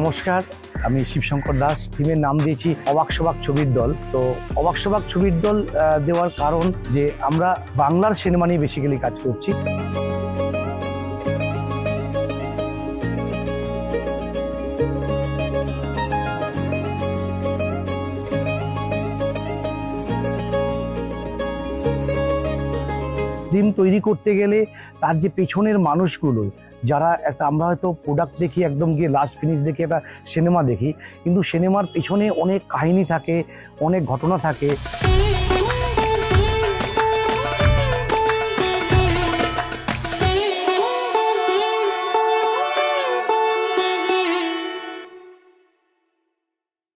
নমস্কার, আমি শিবশঙ্কর দাস। টিমের নাম দিয়েছি অবাক সবাক ছবির দল। তো অবাক সবাক ছবির দল দেওয়ার কারণ যে আমরা বাংলার সিনেমা নিয়ে বেসিক্যালি কাজ করছি। ফিল্ম তৈরি করতে গেলে তার যে পেছনের মানুষগুলো, যারা একটা আমরা হয়তো প্রোডাক্ট দেখি, একদম গিয়ে লাস্ট ফিনিশ দেখি একটা সিনেমা দেখি, কিন্তু সিনেমার পেছনে অনেক কাহিনী থাকে, অনেক ঘটনা থাকে।